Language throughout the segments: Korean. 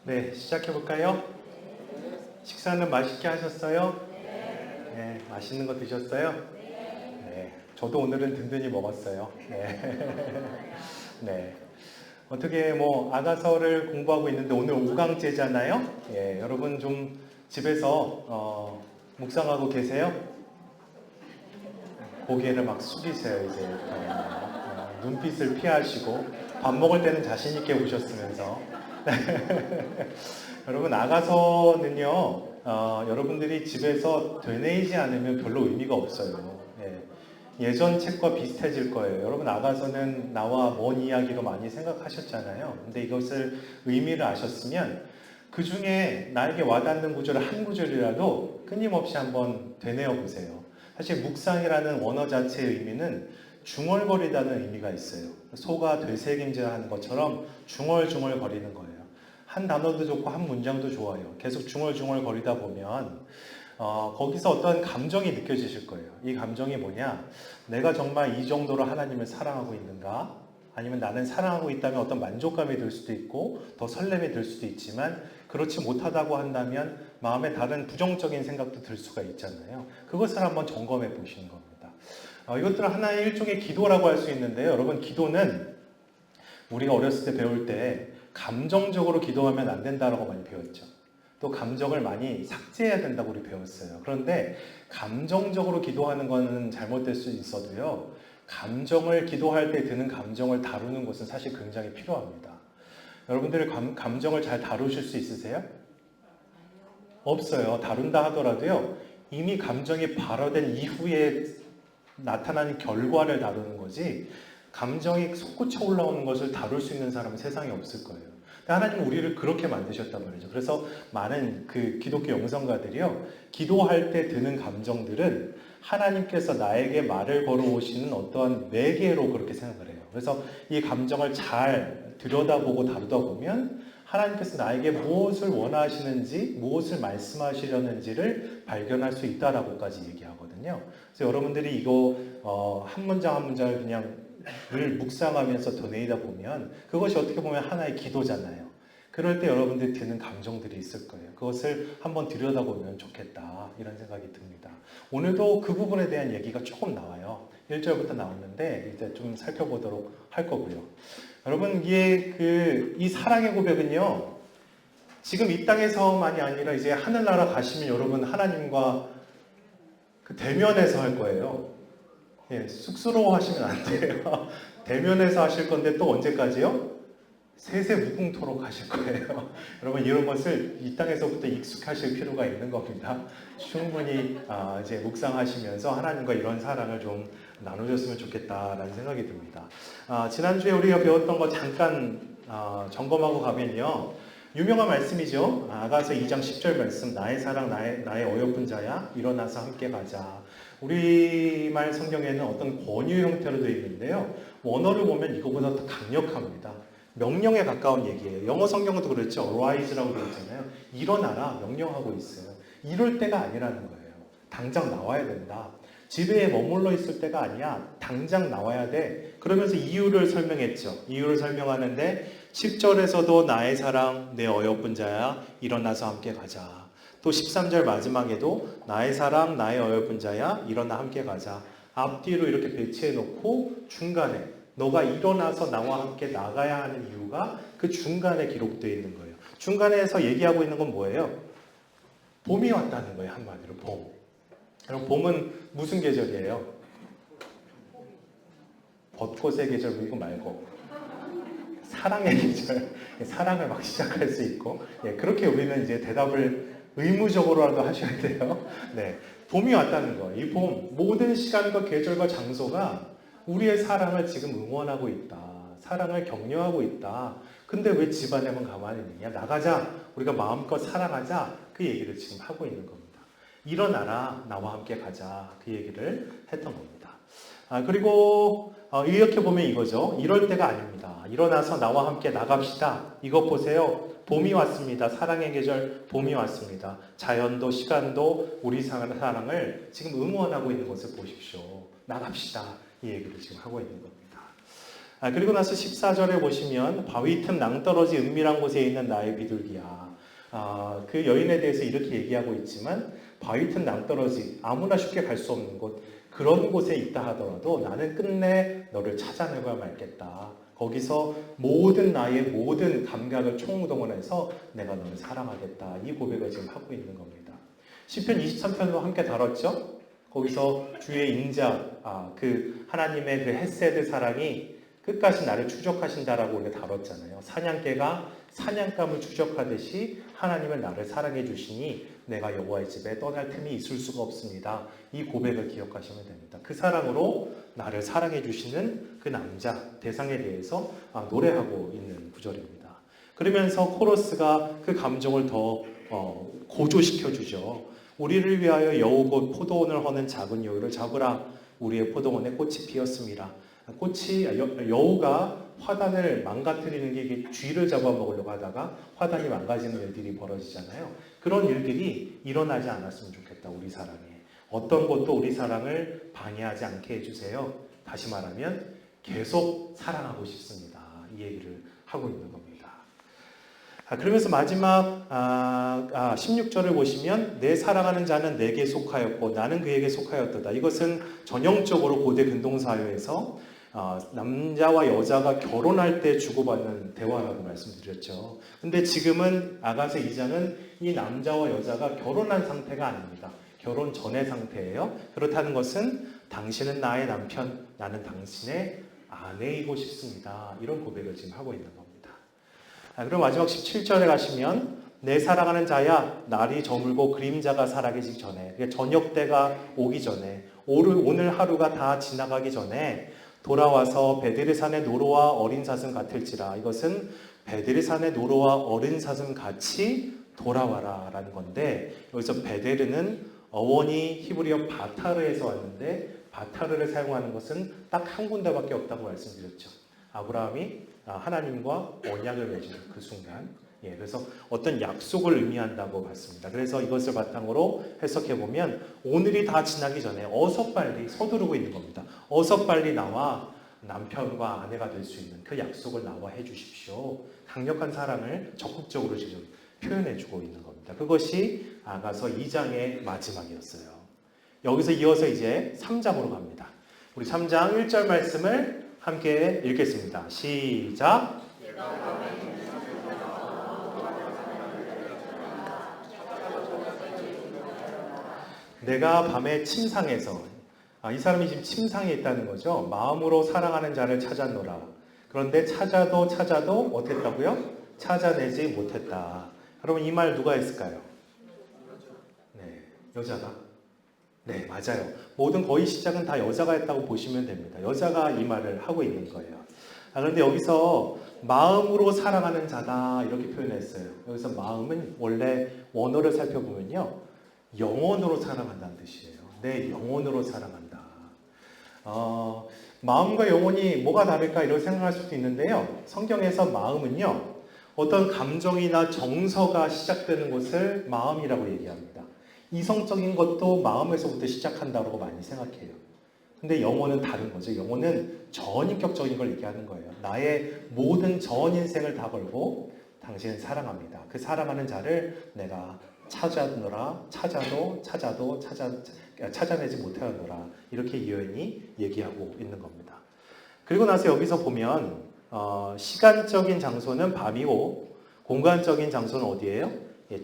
네, 시작해볼까요? 식사는 맛있게 하셨어요? 네, 맛있는 거 드셨어요? 네, 저도 오늘은 든든히 먹었어요. 네. 네. 어떻게 아가서를 공부하고 있는데 오늘 5강째잖아요? 예, 여러분 좀 집에서 묵상하고 계세요? 고개를 막 숙이세요, 이제. 눈빛을 피하시고 밥 먹을 때는 자신 있게 보셨으면서. 여러분 아가서는요, 여러분들이 집에서 되뇌이지 않으면 별로 의미가 없어요. 예전 책과 비슷해질 거예요. 여러분 아가서는 나와 먼 이야기로 많이 생각하셨잖아요. 근데 이것을 의미를 아셨으면 그 중에 나에게 와닿는 구절을 한 구절이라도 끊임없이 한번 되뇌어 보세요. 사실 묵상이라는 원어 자체의 의미는 중얼거리다는 의미가 있어요. 소가 되새김질하는 것처럼 중얼중얼 거리는 거예요. 한 단어도 좋고 한 문장도 좋아요. 계속 중얼중얼 거리다 보면 거기서 어떤 감정이 느껴지실 거예요. 이 감정이 뭐냐? 내가 정말 이 정도로 하나님을 사랑하고 있는가? 아니면 나는 사랑하고 있다면 어떤 만족감이 들 수도 있고 더 설렘이 들 수도 있지만 그렇지 못하다고 한다면 마음에 다른 부정적인 생각도 들 수가 있잖아요. 그것을 한번 점검해 보시는 겁니다. 이것들은 하나의 일종의 기도라고 할 수 있는데요. 여러분 기도는 우리가 어렸을 때 배울 때 감정적으로 기도하면 안 된다라고 많이 배웠죠. 또 감정을 많이 삭제해야 된다고 우리 배웠어요. 그런데 감정적으로 기도하는 것은 잘못될 수 있어도요. 감정을 기도할 때 드는 감정을 다루는 것은 사실 굉장히 필요합니다. 여러분들이 감정을 잘 다루실 수 있으세요? 없어요. 다룬다 하더라도요. 이미 감정이 발화된 이후에 나타나는 결과를 다루는 거지 감정이 솟구쳐 올라오는 것을 다룰 수 있는 사람은 세상에 없을 거예요. 하나님은 우리를 그렇게 만드셨단 말이죠. 그래서 많은 그 기독교 영성가들이요, 기도할 때 드는 감정들은 하나님께서 나에게 말을 걸어오시는 어떠한 매개로 그렇게 생각을 해요. 그래서 이 감정을 잘 들여다보고 다루다 보면 하나님께서 나에게 무엇을 원하시는지, 무엇을 말씀하시려는지를 발견할 수 있다라고까지 얘기하거든요. 그래서 여러분들이 이거 한 문장 한 문장을 그냥 늘 묵상하면서 되뇌이다 보면 그것이 어떻게 보면 하나의 기도잖아요. 그럴 때 여러분들이 드는 감정들이 있을 거예요. 그것을 한번 들여다보면 좋겠다 이런 생각이 듭니다. 오늘도 그 부분에 대한 얘기가 조금 나와요. 1절부터 나오는데 이제 좀 살펴보도록 할 거고요. 여러분 이 사랑의 고백은요. 지금 이 땅에서만이 아니라 이제 하늘나라 가시면 여러분 하나님과 그 대면에서 할 거예요. 쑥스러워하시면 안 돼요. 대면에서 하실 건데 또 언제까지요? 세세무궁토록 하실 거예요. 여러분 이런 것을 이 땅에서부터 익숙하실 필요가 있는 겁니다. 충분히 이제 묵상하시면서 하나님과 이런 사랑을 좀 나누셨으면 좋겠다라는 생각이 듭니다. 지난주에 우리가 배웠던 거 잠깐 점검하고 가면요. 유명한 말씀이죠. 아가서 2장 10절 말씀. 나의 사랑 나의 어여쁜 자야 일어나서 함께 가자. 우리말 성경에는 어떤 권유 형태로 되어 있는데요. 원어를 보면 이거보다 더 강력합니다. 명령에 가까운 얘기예요. 영어 성경도 그렇죠. arise라고 되어 있잖아요. 일어나라 명령하고 있어요. 이럴 때가 아니라는 거예요. 당장 나와야 된다. 집에 머물러 있을 때가 아니야. 당장 나와야 돼. 그러면서 이유를 설명했죠. 이유를 설명하는데 10절에서도 나의 사랑 내 어여쁜 자야 일어나서 함께 가자. 또 13절 마지막에도 나의 사랑 나의 어여쁜 자야 일어나 함께 가자. 앞뒤로 이렇게 배치해 놓고 중간에 너가 일어나서 나와 함께 나가야 하는 이유가 그 중간에 기록되어 있는 거예요. 중간에서 얘기하고 있는 건 뭐예요? 봄이 왔다는 거예요. 한마디로 봄. 그럼 봄은 무슨 계절이에요? 벚꽃의 계절 이거 말고 사랑의 계절. 사랑을 막 시작할 수 있고 그렇게 우리는 이제 대답을 의무적으로라도 하셔야 돼요. 네, 봄이 왔다는 거예요. 이 봄, 모든 시간과 계절과 장소가 우리의 사랑을 지금 응원하고 있다. 사랑을 격려하고 있다. 근데 왜 집안에만 가만히 있느냐? 나가자. 우리가 마음껏 사랑하자. 그 얘기를 지금 하고 있는 겁니다. 일어나라. 나와 함께 가자. 그 얘기를 했던 겁니다. 그리고 이렇게 보면 이거죠. 이럴 때가 아닙니다. 일어나서 나와 함께 나갑시다. 이것 보세요. 봄이 왔습니다. 사랑의 계절 봄이 왔습니다. 자연도 시간도 우리 사랑을 지금 응원하고 있는 것을 보십시오. 나갑시다. 이 얘기를 지금 하고 있는 겁니다. 그리고 나서 14절에 보시면 바위 틈 낭떠러지 은밀한 곳에 있는 나의 비둘기야. 그 여인에 대해서 이렇게 얘기하고 있지만 바위 틈 낭떠러지 아무나 쉽게 갈 수 없는 곳 그런 곳에 있다 하더라도 나는 끝내 너를 찾아내고야 말겠다. 거기서 나의 모든 감각을 총동원해서 내가 너를 사랑하겠다. 이 고백을 지금 하고 있는 겁니다. 시편 23편도 함께 다뤘죠? 거기서 주의 인자, 그 하나님의 그 헤세드 사랑이 끝까지 나를 추적하신다라고 우리가 다뤘잖아요. 사냥개가 사냥감을 추적하듯이 하나님은 나를 사랑해 주시니 내가 여호와의 집에 떠날 틈이 있을 수가 없습니다. 이 고백을 기억하시면 됩니다. 그 사랑으로 나를 사랑해 주시는 그 남자 대상에 대해서 노래하고 있는 구절입니다. 그러면서 코러스가 그 감정을 더 고조시켜 주죠. 우리를 위하여 여우고 포도원을 허는 작은 여우를 잡으라. 우리의 포도원에 꽃이 피었습니다. 여우가 화단을 망가뜨리는 게 이게 쥐를 잡아먹으려고 하다가 화단이 망가지는 일들이 벌어지잖아요. 그런 일들이 일어나지 않았으면 좋겠다. 우리 사랑에. 어떤 것도 우리 사랑을 방해하지 않게 해주세요. 다시 말하면 계속 사랑하고 싶습니다. 이 얘기를 하고 있는 겁니다. 그러면서 마지막 16절을 보시면 내 사랑하는 자는 내게 속하였고 나는 그에게 속하였도다. 이것은 전형적으로 고대 근동사회에서 남자와 여자가 결혼할 때 주고받는 대화라고 말씀드렸죠. 근데 지금은 아가서 2장은 이 남자와 여자가 결혼한 상태가 아닙니다. 결혼 전의 상태예요. 그렇다는 것은 당신은 나의 남편, 나는 당신의 아내이고 싶습니다. 이런 고백을 지금 하고 있는 겁니다. 그럼 마지막 17절에 가시면 내 사랑하는 자야 날이 저물고 그림자가 사라지기 전에 저녁 때가 오기 전에 오늘 하루가 다 지나가기 전에 돌아와서 베드레산의 노루와 어린 사슴 같을지라. 이것은 베드레산의 노루와 어린 사슴 같이 돌아와라 라는 건데 여기서 베데르는 어원이 히브리어 바타르에서 왔는데 바타르를 사용하는 것은 딱 한 군데밖에 없다고 말씀드렸죠. 아브라함이 하나님과 언약을 맺은 그 순간, 그래서 어떤 약속을 의미한다고 봤습니다. 그래서 이것을 바탕으로 해석해 보면 오늘이 다 지나기 전에 어서 빨리 서두르고 있는 겁니다. 어서 빨리 나와 남편과 아내가 될 수 있는 그 약속을 나와 해주십시오. 강력한 사랑을 적극적으로 지금 표현해주고 있는 겁니다. 그것이 아가서 2장의 마지막이었어요. 여기서 이어서 이제 3장으로 갑니다. 우리 3장 1절 말씀을 함께 읽겠습니다. 시작! 내가 밤에 침상에서 이 사람이 지금 침상에 있다는 거죠. 마음으로 사랑하는 자를 찾았노라. 그런데 찾아도 어땠다고요? 찾아내지 못했다. 여러분 이 말 누가 했을까요? 네, 여자가. 네, 맞아요. 모든 거의 시작은 다 여자가 했다고 보시면 됩니다. 여자가 이 말을 하고 있는 거예요. 그런데 여기서 마음으로 사랑하는 자다 이렇게 표현했어요. 여기서 마음은 원래 원어를 살펴보면요. 영혼으로 사랑한다는 뜻이에요. 내 영혼으로 사랑한다. 마음과 영혼이 뭐가 다를까 이렇게 생각할 수도 있는데요. 성경에서 마음은요. 어떤 감정이나 정서가 시작되는 것을 마음이라고 얘기합니다. 이성적인 것도 마음에서부터 시작한다고 많이 생각해요. 근데 영혼은 다른 거죠. 영혼은 전인격적인 걸 얘기하는 거예요. 나의 모든 전 인생을 다 걸고 당신을 사랑합니다. 그 사랑하는 자를 내가 찾아내지 못하였노라. 이렇게 이 여인이 얘기하고 있는 겁니다. 그리고 나서 여기서 보면 시간적인 장소는 밤이고 공간적인 장소는 어디예요?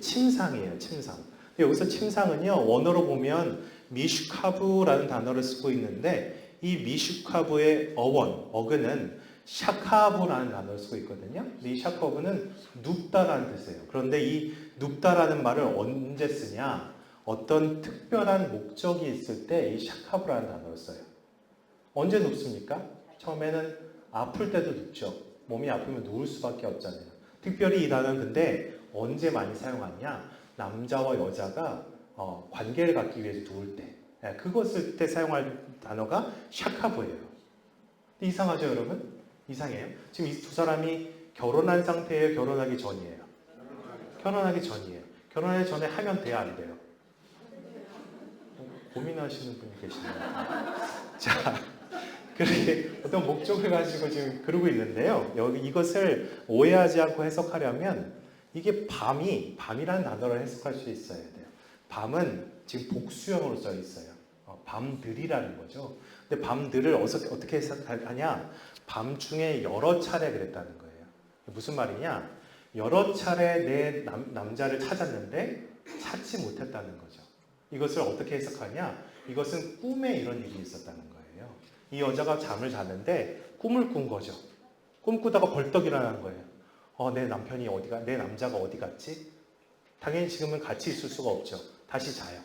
침상이에요. 침상. 여기서 침상은요. 원어로 보면 미슈카브라는 단어를 쓰고 있는데 이 미슈카브의 어근은 샤카브라는 단어를 쓰고 있거든요. 이 샤카브는 눕다라는 뜻이에요. 그런데 이 눕다라는 말을 언제 쓰냐? 어떤 특별한 목적이 있을 때 이 샤카브라는 단어를 써요. 언제 눕습니까? 처음에는 아플 때도 눕죠. 몸이 아프면 누울 수밖에 없잖아요. 특별히 이 단어는 근데 언제 많이 사용하냐? 남자와 여자가 관계를 갖기 위해서 누울 때. 그것을 때 사용할 단어가 샤카브예요. 이상하죠, 여러분? 이상해요. 지금 이 두 사람이 결혼한 상태예요? 결혼하기 전이에요? 결혼하기 전이에요. 결혼하기 전에 하면 돼야 안 돼요? 고민하시는 분이 계시네요. 자, 그렇게 어떤 목적을 가지고 지금 그러고 있는데요. 여기 이것을 오해하지 않고 해석하려면 이게 밤이라는 단어를 해석할 수 있어야 돼요. 밤은 지금 복수형으로 써 있어요. 밤들이라는 거죠. 근데 밤들을 어떻게 해석하냐? 밤 중에 여러 차례 그랬다는 거예요. 무슨 말이냐? 여러 차례 내 남자를 찾았는데 찾지 못했다는 거죠. 이것을 어떻게 해석하냐? 이것은 꿈에 이런 일이 있었다는 거예요. 이 여자가 잠을 잤는데 꿈을 꾼 거죠. 꿈꾸다가 벌떡 일어난 거예요. 내 남편이 내 남자가 어디 갔지? 당연히 지금은 같이 있을 수가 없죠. 다시 자요.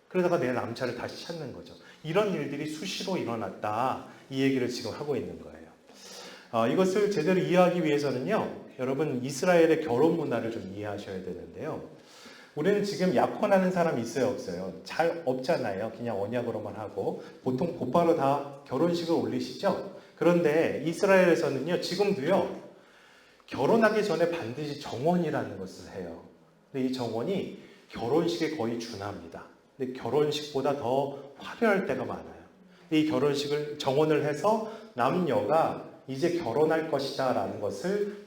그러다가 내 남자를 다시 찾는 거죠. 이런 일들이 수시로 일어났다. 이 얘기를 지금 하고 있는 거예요. 이것을 제대로 이해하기 위해서는요, 여러분 이스라엘의 결혼 문화를 좀 이해하셔야 되는데요. 우리는 지금 약혼하는 사람이 있어요, 없어요? 잘 없잖아요. 그냥 언약으로만 하고 보통 곧바로 다 결혼식을 올리시죠. 그런데 이스라엘에서는요, 지금도요, 결혼하기 전에 반드시 정원이라는 것을 해요. 근데 이 정원이 결혼식에 거의 준합니다. 근데 결혼식보다 더 화려할 때가 많아요. 이 결혼식을 정원을 해서 남녀가 이제 결혼할 것이다 라는 것을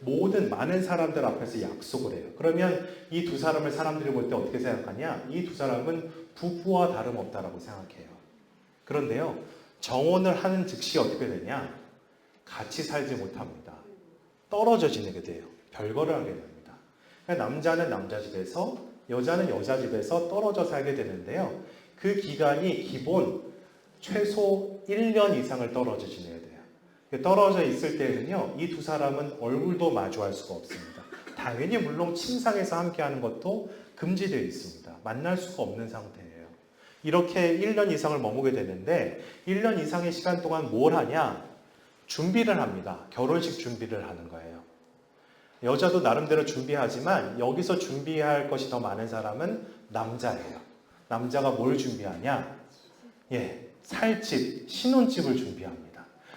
많은 사람들 앞에서 약속을 해요. 그러면 이 두 사람을 사람들이 볼 때 어떻게 생각하냐? 이 두 사람은 부부와 다름없다라고 생각해요. 그런데요, 정혼을 하는 즉시 어떻게 되냐? 같이 살지 못합니다. 떨어져 지내게 돼요. 별거를 하게 됩니다. 그러니까 남자는 남자 집에서, 여자는 여자 집에서 떨어져 살게 되는데요. 그 기간이 기본 최소 1년 이상을 떨어져 지내야 돼요. 떨어져 있을 때는요, 이 두 사람은 얼굴도 마주할 수가 없습니다. 당연히 물론 침상에서 함께하는 것도 금지되어 있습니다. 만날 수가 없는 상태예요. 이렇게 1년 이상을 머무게 되는데 1년 이상의 시간 동안 뭘 하냐? 준비를 합니다. 결혼식 준비를 하는 거예요. 여자도 나름대로 준비하지만 여기서 준비할 것이 더 많은 사람은 남자예요. 남자가 뭘 준비하냐? 살 집, 신혼집을 준비합니다.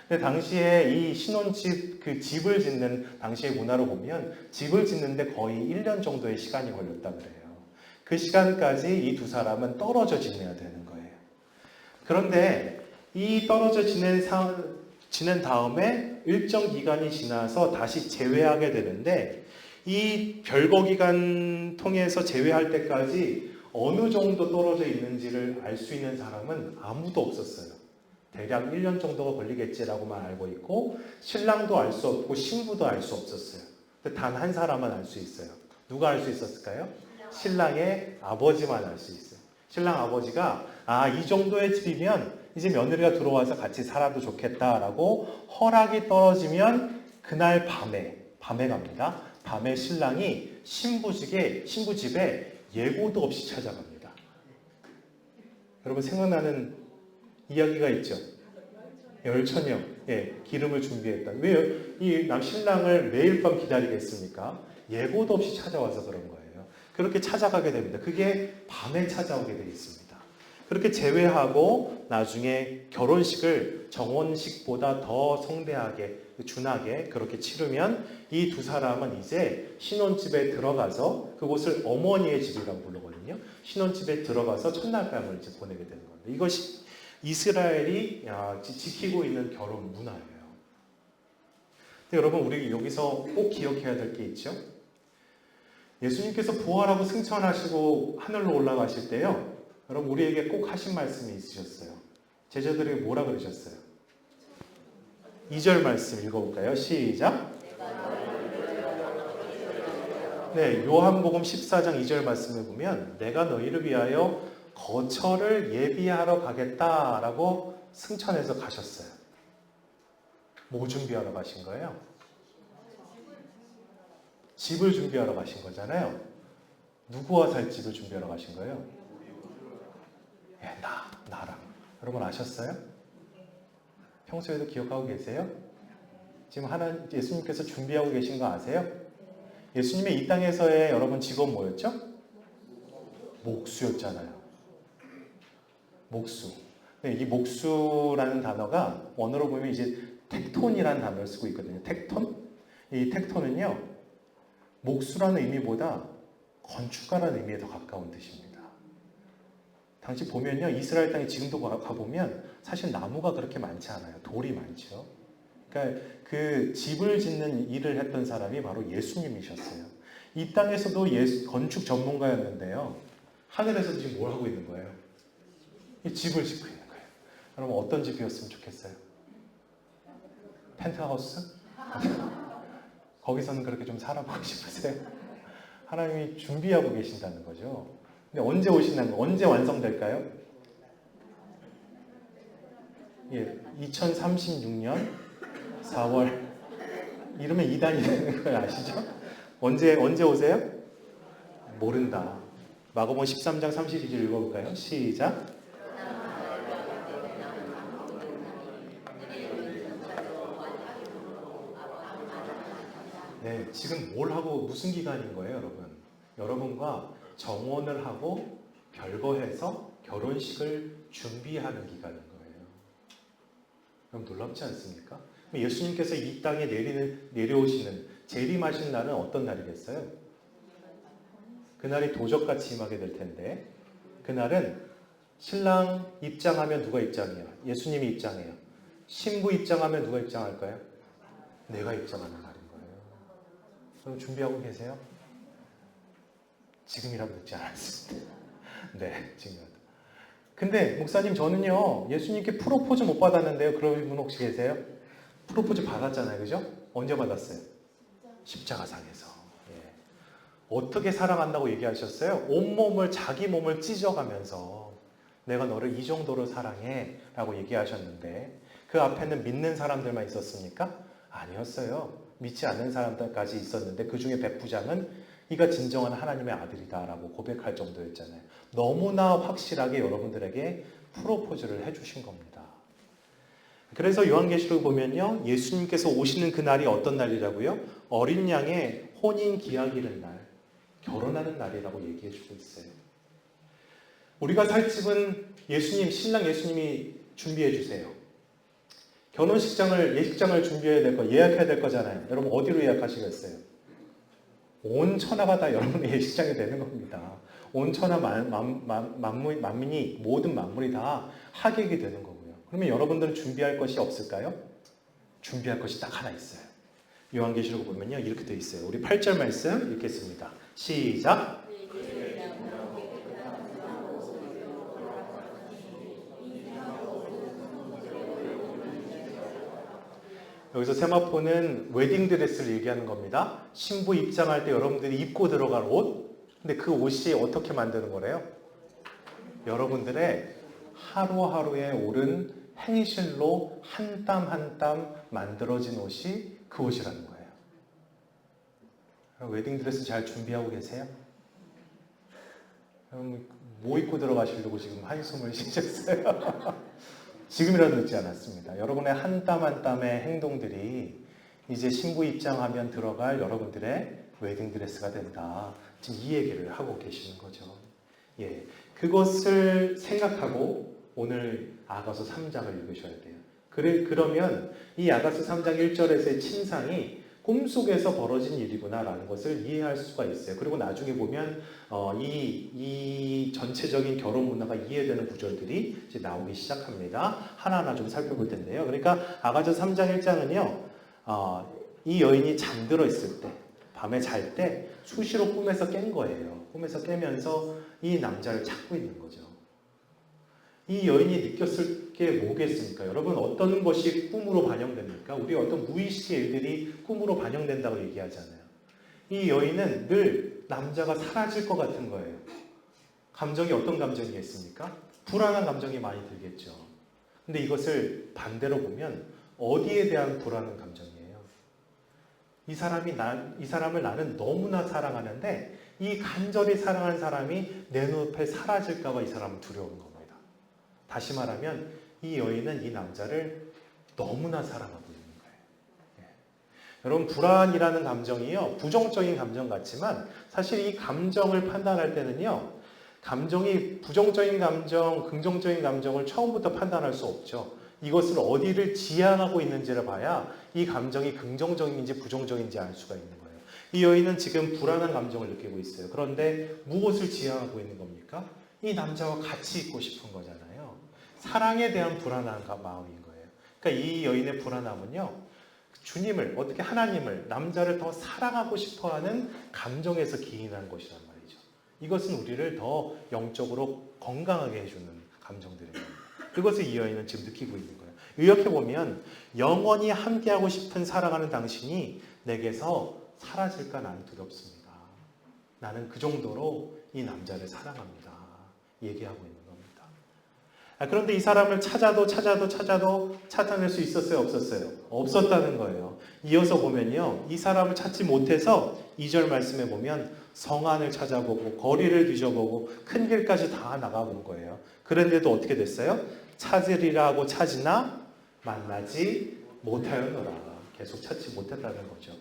근데 당시에 이 신혼집, 그 집을 짓는 당시의 문화로 보면 집을 짓는데 거의 1년 정도의 시간이 걸렸다 그래요. 그 시간까지 이 두 사람은 떨어져 지내야 되는 거예요. 그런데 이 떨어져 지낸 다음에 일정 기간이 지나서 다시 재회하게 되는데 이 별거 기간 통해서 재회할 때까지 어느 정도 떨어져 있는지를 알 수 있는 사람은 아무도 없었어요. 대략 1년 정도가 걸리겠지라고만 알고 있고 신랑도 알 수 없고 신부도 알 수 없었어요. 근데 단 한 사람만 알 수 있어요. 누가 알 수 있었을까요? 신랑의 아버지만 알 수 있어요. 신랑 아버지가 이 정도의 집이면 이제 며느리가 들어와서 같이 살아도 좋겠다라고 허락이 떨어지면 그날 밤에 갑니다. 밤에 신랑이 신부 집에 예고도 없이 찾아갑니다. 여러분 생각나는 이야기가 있죠. 열처녀, 기름을 준비했다. 왜요? 이 신랑을 매일 밤 기다리겠습니까? 예고도 없이 찾아와서 그런 거예요. 그렇게 찾아가게 됩니다. 그게 밤에 찾아오게 되어 있습니다. 그렇게 제외하고 나중에 결혼식을 정혼식보다 더 성대하게, 준하게 그렇게 치르면 이 두 사람은 이제 신혼집에 들어가서 그곳을 어머니의 집이라고 부르거든요. 신혼집에 들어가서 첫날 밤을 이제 보내게 되는 겁니다. 이것이 이스라엘이 지키고 있는 결혼 문화예요. 근데 여러분 우리 여기서 꼭 기억해야 될 게 있죠. 예수님께서 부활하고 승천하시고 하늘로 올라가실 때요. 여러분 우리에게 꼭 하신 말씀이 있으셨어요. 제자들에게 뭐라 그러셨어요? 2절 말씀 읽어볼까요? 시작. 요한복음 14장 2절 말씀을 보면 내가 너희를 위하여 거처를 예비하러 가겠다라고 승천해서 가셨어요. 뭐 준비하러 가신 거예요? 집을 준비하러 가신 거잖아요. 누구와 살 집을 준비하러 가신 거예요? 나랑. 여러분 아셨어요? 평소에도 기억하고 계세요? 지금 예수님께서 준비하고 계신 거 아세요? 예수님의 이 땅에서의 여러분 직업 뭐였죠? 목수였잖아요. 목수. 이 목수라는 단어가 원어로 보면 이제 텍톤이라는 단어를 쓰고 있거든요. 텍톤? 이 텍톤은요, 목수라는 의미보다 건축가라는 의미에 더 가까운 뜻입니다. 당시 보면요, 이스라엘 땅에 지금도 가보면 사실 나무가 그렇게 많지 않아요. 돌이 많죠. 그러니까 그 집을 짓는 일을 했던 사람이 바로 예수님이셨어요. 이 땅에서도 건축 전문가였는데요. 하늘에서 지금 뭘 하고 있는 거예요? 이 집을 짓고 있는 거예요. 여러분 어떤 집이었으면 좋겠어요? 펜트하우스? 거기서는 그렇게 좀 살아보고 싶으세요? 하나님이 준비하고 계신다는 거죠. 근데 언제 오신다는 거, 언제 완성될까요? 예, 2036년 4월. 이러면 2단이 되는 걸 아시죠? 언제 오세요? 모른다. 마가복음 13장 32절 읽어볼까요? 시작. 네, 지금 뭘 하고 무슨 기간인 거예요, 여러분? 여러분과 정혼을 하고 별거해서 결혼식을 준비하는 기간인 거예요. 그럼 놀랍지 않습니까? 예수님께서 이 땅에 내려오시는 재림하신 날은 어떤 날이겠어요? 그날이 도적같이 임하게 될 텐데, 그날은 신랑 입장하면 누가 입장해요? 예수님이 입장해요. 신부 입장하면 누가 입장할까요? 내가 입장하는 날인 거예요. 그럼 준비하고 계세요? 지금이라도 늦지 않았습니다. 네, 지금이라도. 근데 목사님, 저는요 예수님께 프로포즈 못 받았는데요. 그런 분 혹시 계세요? 프로포즈 받았잖아요, 그죠? 언제 받았어요? 십자가상에서. 예. 어떻게 사랑한다고 얘기하셨어요? 온몸을, 자기 몸을 찢어가면서 내가 너를 이 정도로 사랑해 라고 얘기하셨는데, 그 앞에는 믿는 사람들만 있었습니까? 아니었어요. 믿지 않는 사람들까지 있었는데 그 중에 백부장은 이가 진정한 하나님의 아들이다 라고 고백할 정도였잖아요. 너무나 확실하게 여러분들에게 프로포즈를 해주신 겁니다. 그래서 요한계시록 보면요, 예수님께서 오시는 그날이 어떤 날이라고요? 어린 양의 혼인 기약이는 날, 결혼하는 날이라고 얘기해 주고 있어요. 우리가 살 집은 신랑 예수님이 준비해 주세요. 예식장을 준비해야 될 거, 예약해야 될 거잖아요. 여러분 어디로 예약하시겠어요? 온 천하가 다 여러분의 예식장이 되는 겁니다. 온 천하 만민이, 모든 만물이 다 하객이 되는 거고요. 그러면 여러분들은 준비할 것이 없을까요? 준비할 것이 딱 하나 있어요. 요한계시록 보면요, 이렇게 되어 있어요. 우리 8절 말씀 읽겠습니다. 시작. 여기서 세마포는 웨딩드레스를 얘기하는 겁니다. 신부 입장할 때 여러분들이 입고 들어갈 옷. 근데 그 옷이 어떻게 만드는 거래요? 여러분들의 하루하루에 오른 행실로 한 땀 한 땀 만들어진 옷이 그 옷이라는 거예요. 웨딩드레스 잘 준비하고 계세요? 뭐 입고 들어가시려고 지금 한숨을 쉬셨어요? 지금이라도 늦지 않았습니다. 여러분의 한 땀 한 땀의 행동들이 이제 신부 입장하면 들어갈 여러분들의 웨딩드레스가 된다. 지금 이 얘기를 하고 계시는 거죠. 예, 그것을 생각하고 오늘 아가서 3장을 읽으셔야 돼요. 그러면 이 아가서 3장 1절에서의 침상이 꿈속에서 벌어진 일이구나라는 것을 이해할 수가 있어요. 그리고 나중에 보면 이 전체적인 결혼 문화가 이해되는 구절들이 이제 나오기 시작합니다. 하나하나 좀 살펴볼 텐데요. 그러니까 아가서 3장 1장은요. 이 여인이 잠들어 있을 때, 밤에 잘 때 수시로 꿈에서 깬 거예요. 꿈에서 깨면서 이 남자를 찾고 있는 거죠. 이 여인이 느꼈을 게 뭐겠습니까? 여러분, 어떤 것이 꿈으로 반영됩니까? 우리 어떤 무의식의 일들이 꿈으로 반영된다고 얘기하잖아요. 이 여인은 늘 남자가 사라질 것 같은 거예요. 감정이 어떤 감정이겠습니까? 불안한 감정이 많이 들겠죠. 근데 이것을 반대로 보면 어디에 대한 불안한 감정이에요? 이 사람을 나는 너무나 사랑하는데 이 간절히 사랑한 사람이 내 눈앞에 사라질까 봐 이 사람은 두려운 겁니다. 다시 말하면 이 여인은 이 남자를 너무나 사랑하고 있는 거예요. 예. 여러분, 불안이라는 감정이요, 부정적인 감정 같지만 사실 이 감정을 판단할 때는요, 감정이 부정적인 감정, 긍정적인 감정을 처음부터 판단할 수 없죠. 이것을 어디를 지향하고 있는지를 봐야 이 감정이 긍정적인지 부정적인지 알 수가 있는 거예요. 이 여인은 지금 불안한 감정을 느끼고 있어요. 그런데 무엇을 지향하고 있는 겁니까? 이 남자와 같이 있고 싶은 거잖아요. 사랑에 대한 불안한 마음인 거예요. 그러니까 이 여인의 불안함은요, 주님을, 어떻게 하나님을, 남자를 더 사랑하고 싶어하는 감정에서 기인한 것이란 말이죠. 이것은 우리를 더 영적으로 건강하게 해주는 감정들입니다. 그것을 이 여인은 지금 느끼고 있는 거예요. 이렇게 보면 영원히 함께하고 싶은 사랑하는 당신이 내게서 사라질까 나는 두렵습니다. 나는 그 정도로 이 남자를 사랑합니다. 얘기하고 있는 겁니다. 그런데 이 사람을 찾아도 찾아낼 수 있었어요? 없었어요? 없었다는 거예요. 이어서 보면요, 이 사람을 찾지 못해서 2절 말씀에 보면 성 안을 찾아보고 거리를 뒤져보고 큰 길까지 다 나가본 거예요. 그런데도 어떻게 됐어요? 찾으리라 하고 찾으나 만나지 못하였노라. 계속 찾지 못했다는 거죠.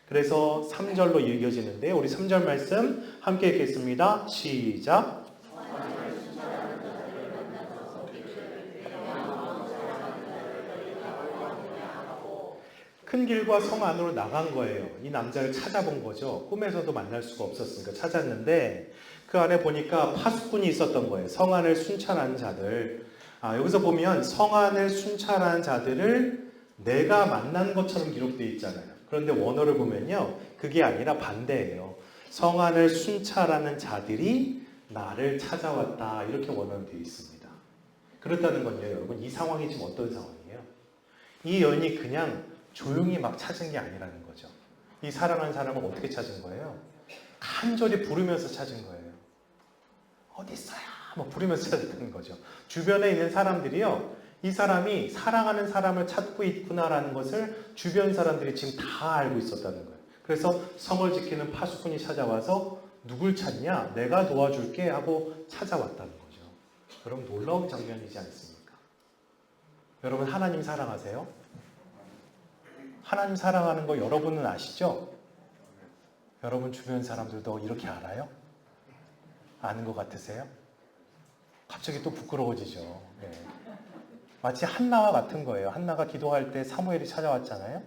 그래서 3절로 이어지는데 우리 3절 말씀 함께 읽겠습니다. 시작. 큰 길과 성 안으로 나간 거예요. 이 남자를 찾아본 거죠. 꿈에서도 만날 수가 없었으니까 찾았는데 그 안에 보니까 파수꾼이 있었던 거예요. 성 안을 순찰하는 자들. 여기서 보면 성 안을 순찰하는 자들을 내가 만난 것처럼 기록되어 있잖아요. 그런데 원어를 보면요, 그게 아니라 반대예요. 성 안을 순찰하는 자들이 나를 찾아왔다, 이렇게 원어는 되어 있습니다. 그렇다는 건요, 여러분, 이 상황이 지금 어떤 상황이에요? 이 여인이 그냥 조용히 막 찾은 게 아니라는 거죠. 이 사랑하는 사람을 어떻게 찾은 거예요? 간절히 부르면서 찾은 거예요. 어디 있어요? 뭐 부르면서 찾았다는 거죠. 주변에 있는 사람들이요, 이 사람이 사랑하는 사람을 찾고 있구나라는 것을 주변 사람들이 지금 다 알고 있었다는 거예요. 그래서 성을 지키는 파수꾼이 찾아와서 누굴 찾냐? 내가 도와줄게 하고 찾아왔다는 거죠. 여러분, 놀라운 장면이지 않습니까? 여러분, 하나님 사랑하세요? 하나님 사랑하는 거 여러분은 아시죠? 여러분 주변 사람들도 이렇게 알아요? 아는 것 같으세요? 갑자기 또 부끄러워지죠. 네. 마치 한나와 같은 거예요. 한나가 기도할 때 사무엘이 찾아왔잖아요.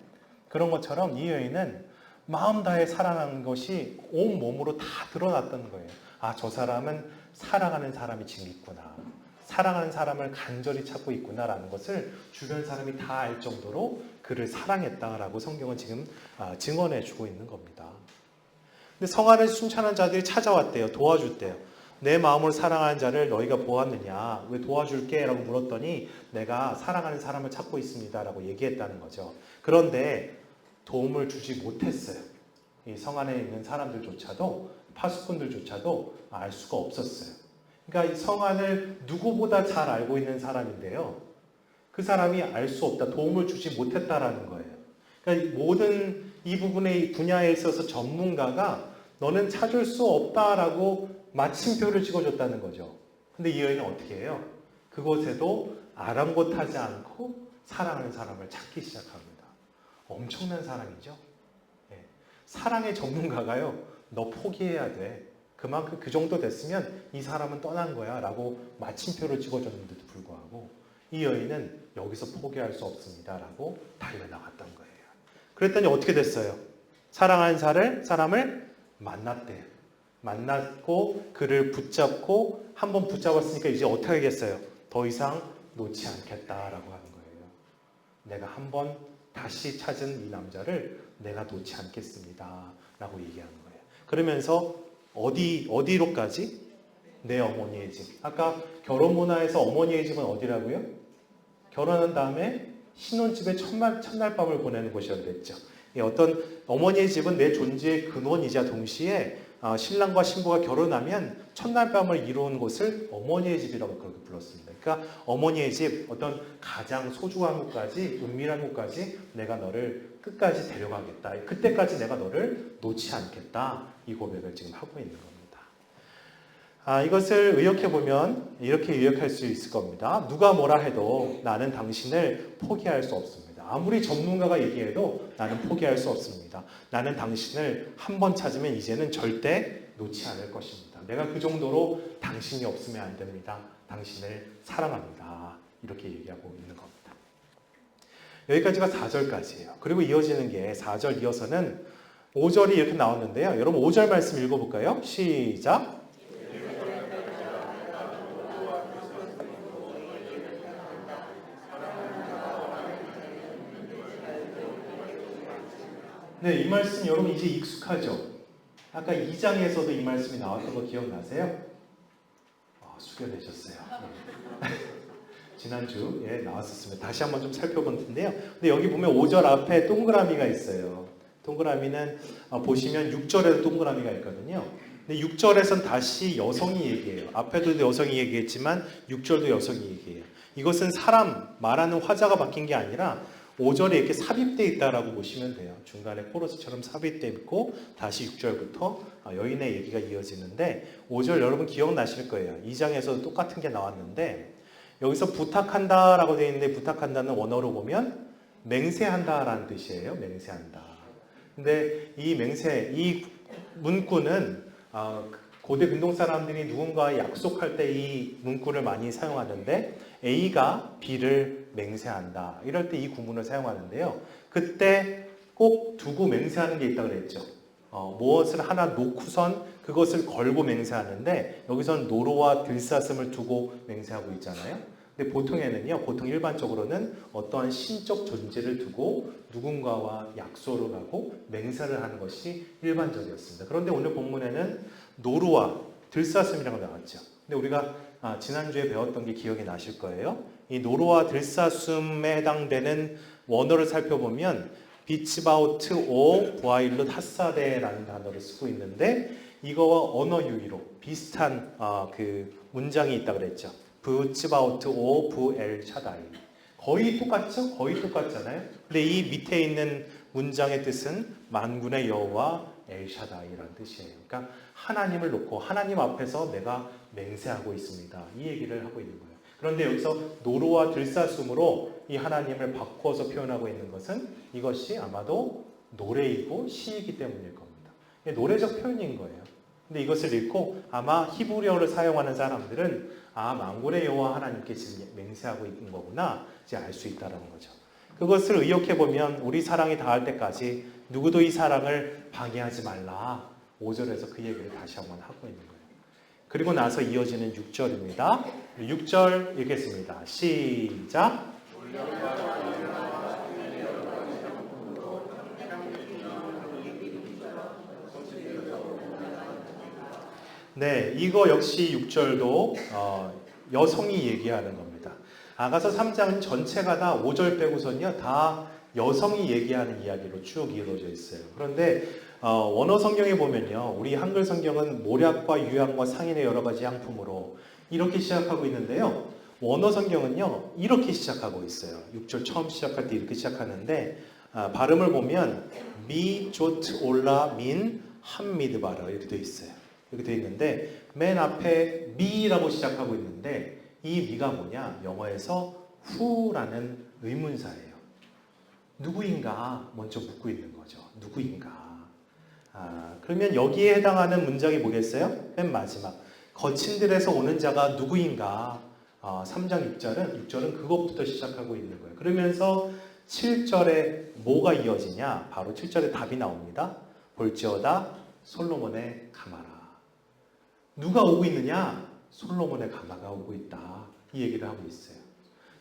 그런 것처럼 이 여인은 마음 다해 사랑하는 것이 온 몸으로 다 드러났던 거예요. 저 사람은 사랑하는 사람이 지금 있구나. 사랑하는 사람을 간절히 찾고 있구나라는 것을 주변 사람이 다 알 정도로 그를 사랑했다라고 성경은 지금 증언해 주고 있는 겁니다. 근데 성 안을 순찰하는 자들이 찾아왔대요. 도와줬대요. 내 마음으로 사랑하는 자를 너희가 보았느냐? 왜 도와줄게? 라고 물었더니 내가 사랑하는 사람을 찾고 있습니다. 라고 얘기했다는 거죠. 그런데 도움을 주지 못했어요. 이 성 안에 있는 사람들조차도, 파수꾼들조차도 알 수가 없었어요. 그러니까 이 성 안을 누구보다 잘 알고 있는 사람인데요, 그 사람이 알 수 없다, 도움을 주지 못했다라는 거예요. 그러니까 모든 이 부분의 분야에 있어서 전문가가 너는 찾을 수 없다라고 마침표를 찍어줬다는 거죠. 근데 이 여인은 어떻게 해요? 그곳에도 아랑곳하지 않고 사랑하는 사람을 찾기 시작합니다. 엄청난 사랑이죠. 네. 사랑의 전문가가요, 너 포기해야 돼. 그만큼 그 정도 됐으면 이 사람은 떠난 거야 라고 마침표를 찍어줬는데도 불구하고 이 여인은 여기서 포기할 수 없습니다 라고 달려나갔던 거예요. 그랬더니 어떻게 됐어요? 사랑하는 사람을 만났대요. 만났고 그를 붙잡고 한번 붙잡았으니까 이제 어떻게 하겠어요? 더 이상 놓지 않겠다라고 하는 거예요. 내가 한번 다시 찾은 이 남자를 내가 놓지 않겠습니다 라고 얘기하는 거예요. 그러면서 어디로까지? 내 어머니의 집. 아까 결혼 문화에서 어머니의 집은 어디라고요? 결혼한 다음에 신혼집에 첫날 밤을 보내는 곳이라고 그랬죠. 어떤 어머니의 집은 내 존재의 근원이자 동시에 신랑과 신부가 결혼하면 첫날 밤을 이루는 곳을 어머니의 집이라고 그렇게 불렀습니다. 그러니까 어머니의 집, 어떤 가장 소중한 곳까지, 은밀한 곳까지 내가 너를 끝까지 데려가겠다. 그때까지 내가 너를 놓지 않겠다. 이 고백을 지금 하고 있는 겁니다. 이것을 의역해보면 이렇게 의역할 수 있을 겁니다. 누가 뭐라 해도 나는 당신을 포기할 수 없습니다. 아무리 전문가가 얘기해도 나는 포기할 수 없습니다. 나는 당신을 한 번 찾으면 이제는 절대 놓지 않을 것입니다. 내가 그 정도로 당신이 없으면 안 됩니다. 당신을 사랑합니다. 이렇게 얘기하고 있는 겁니다. 여기까지가 4절까지예요. 그리고 이어지는 게 4절 이어서는 5절이 이렇게 나왔는데요. 여러분 5절 말씀 읽어볼까요? 시작! 네, 이 말씀 여러분 이제 익숙하죠? 아까 2장에서도 이 말씀이 나왔던 거 기억나세요? 숙여내셨어요. 네. 지난주에 나왔었습니다. 다시 한번 좀 살펴볼 텐데요. 근데 여기 보면 5절 앞에 동그라미가 있어요. 동그라미는 보시면 6절에도 동그라미가 있거든요. 근데 6절에선 다시 여성이 얘기해요. 앞에도 여성이 얘기했지만 6절도 여성이 얘기해요. 이것은 사람 말하는 화자가 바뀐 게 아니라 5절에 이렇게 삽입되어 있다라고 보시면 돼요. 중간에 코러스처럼 삽입되어 있고 다시 6절부터 여인의 얘기가 이어지는데 5절 여러분 기억나실 거예요. 2장에서도 똑같은 게 나왔는데 여기서 부탁한다라고 되어 있는데 부탁한다는 원어로 보면 맹세한다라는 뜻이에요. 맹세한다. 근데 이 맹세, 이 문구는 고대 근동 사람들이 누군가와 약속할 때 이 문구를 많이 사용하는데 A가 B를 맹세한다. 이럴 때 이 구문을 사용하는데요. 그때 꼭 두고 맹세하는 게 있다고 그랬죠. 무엇을 하나 놓고선 그것을 걸고 맹세하는데 여기서는 노로와 들사슴을 두고 맹세하고 있잖아요. 근데 보통 일반적으로는 어떠한 신적 존재를 두고 누군가와 약속을 하고 맹세를 하는 것이 일반적이었습니다. 그런데 오늘 본문에는 노루와 들사슴이라고 나왔죠. 근데 우리가 지난주에 배웠던 게 기억이 나실 거예요. 이 노루와 들사슴에 해당되는 원어를 살펴보면 비츠바우트 오 부아일룻 핫사데라는 단어를 쓰고 있는데 이거와 언어 유희로 비슷한 그 문장이 있다고 그랬죠. 부츠바우트 오 부엘 샤다이. 거의 똑같죠? 거의 똑같잖아요. 근데 이 밑에 있는 문장의 뜻은 만군의 여호와 엘샤다이라는 뜻이에요. 그러니까 하나님을 놓고 하나님 앞에서 내가 맹세하고 있습니다. 이 얘기를 하고 있는 거예요. 그런데 여기서 노루와 들사슴으로 이 하나님을 바꾸어서 표현하고 있는 것은 이것이 아마도 노래이고 시이기 때문일 겁니다. 노래적 표현인 거예요. 근데 이것을 읽고 아마 히브리어를 사용하는 사람들은 만군의 여호와 하나님께 지금 맹세하고 있는 거구나 이제 알 수 있다는 거죠. 그것을 의역해 보면 우리 사랑이 닿을 때까지 누구도 이 사랑을 방해하지 말라. 5절에서 그 얘기를 다시 한번 하고 있는 거예요. 그리고 나서 이어지는 6절입니다. 6절 읽겠습니다. 시작. 네, 이거 역시 6절도 여성이 얘기하는 겁니다. 아가서 3장은 전체가 다 5절 빼고선요 다 여성이 얘기하는 이야기로 쭉 이루어져 있어요. 그런데 원어 성경에 보면요, 우리 한글 성경은 모략과 유향과 상인의 여러 가지 향품으로 이렇게 시작하고 있는데요. 원어 성경은요 이렇게 시작하고 있어요. 6절 처음 시작할 때 이렇게 시작하는데 발음을 보면 미 조트 올라 민 함미드바라 이렇게 되어 있어요. 이렇게 되어 있는데 맨 앞에 미라고 시작하고 있는데 이 미가 뭐냐? 영어에서 who라는 의문사예요. 누구인가 먼저 묻고 있는 거죠. 누구인가? 그러면 여기에 해당하는 문장이 뭐겠어요? 맨 마지막 거친들에서 오는 자가 누구인가? 3장 6절은 그것부터 시작하고 있는 거예요. 그러면서 7절에 뭐가 이어지냐? 바로 7절에 답이 나옵니다. 볼지어다 솔로몬의 가마라. 누가 오고 있느냐? 솔로몬의 가마가 오고 있다. 이 얘기를 하고 있어요.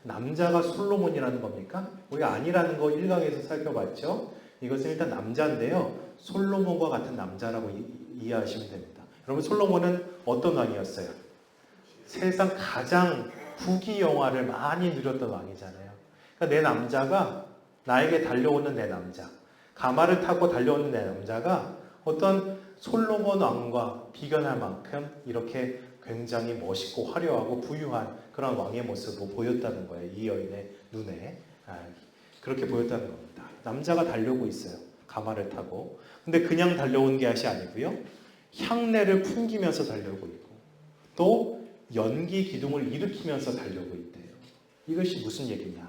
남자가 솔로몬이라는 겁니까? 우리가 아니라는 거 1강에서 살펴봤죠? 이것은 일단 남자인데요. 솔로몬과 같은 남자라고 이해하시면 됩니다. 여러분 솔로몬은 어떤 왕이었어요? 세상 가장 부귀영화를 많이 누렸던 왕이잖아요. 그러니까 내 남자가 나에게 달려오는 내 남자, 가마를 타고 달려오는 내 남자가 어떤 솔로몬 왕과 비견할 만큼 이렇게 굉장히 멋있고 화려하고 부유한 그런 왕의 모습으로 보였다는 거예요. 이 여인의 눈에. 그렇게 보였다는 겁니다. 남자가 달려오고 있어요. 가마를 타고. 근데 그냥 달려온 게 아니고요. 향내를 풍기면서 달려오고 있고 또 연기 기둥을 일으키면서 달려오고 있대요. 이것이 무슨 얘기냐.